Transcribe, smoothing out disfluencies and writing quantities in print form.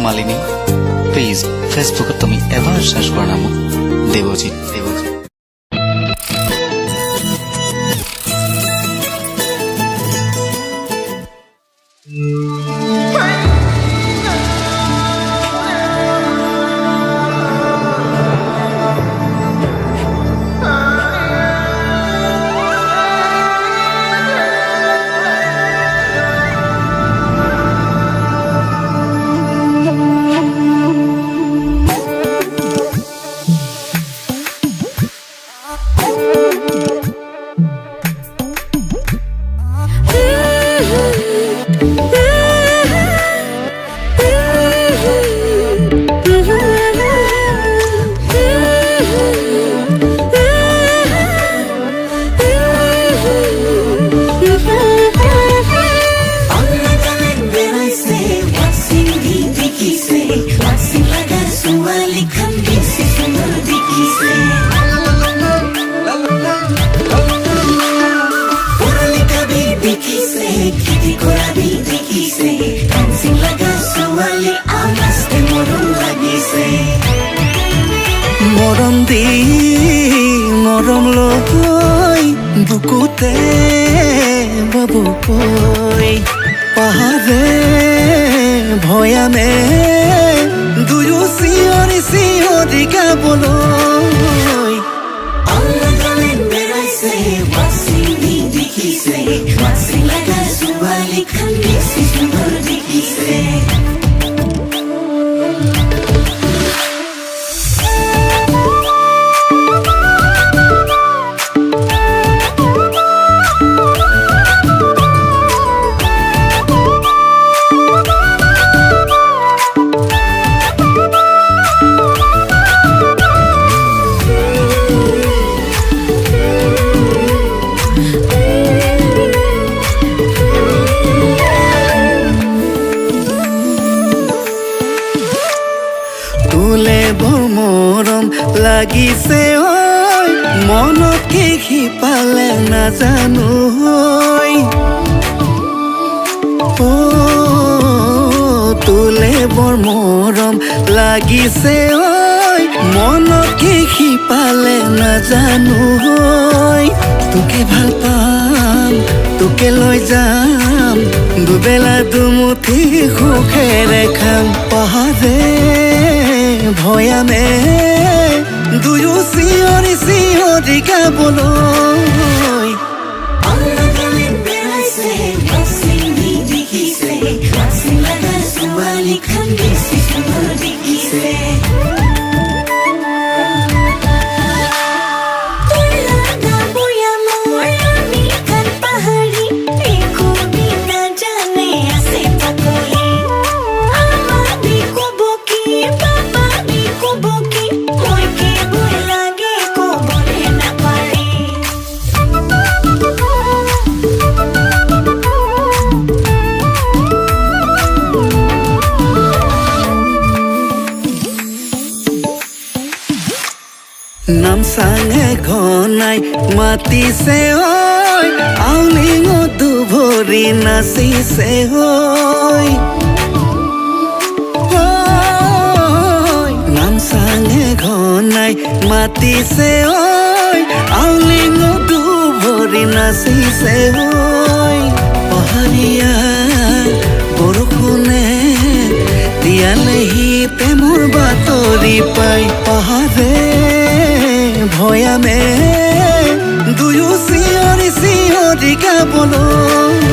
Malini please ফেসবুকত তুমি এবাৰ search কৰা নাম দেৱজিৎ। মৰম দি মৰম লৈ বুকুতে বাবুকৈ পাহাৰে ভয়ামে দুয়ো চিঞৰি চিঞৰি গাবলৈ তোলে বৰ মৰম লাগিছে ঐ মনত কি সিপালে নাজানো তোলে বৰ মৰম লাগিছে ঐ মনত কি সিপালে নাজানো তোকে ভাল পাম তোকে লৈ যাম দুবেলা দুমুঠি সুখেৰে খাম পাহাৰে ভয়ামে দুয়ো চিঞৰি চিঞৰি গাবলৈ নামচাঙে ঘনাই মাতিছে ঐ আউলিঙত দুভৰি নাচিছে নামচাঙে ঘনাই মাতিছে ঐ আউলিঙত দুভৰি নাচিছে পাহাৰীয়া বৰষুণে দিয়ালেহি প্ৰেমৰ বাতৰি পাই পাহাৰে ভয়ামে দুয়ো চিঞৰি চিঞৰি গাবলৈ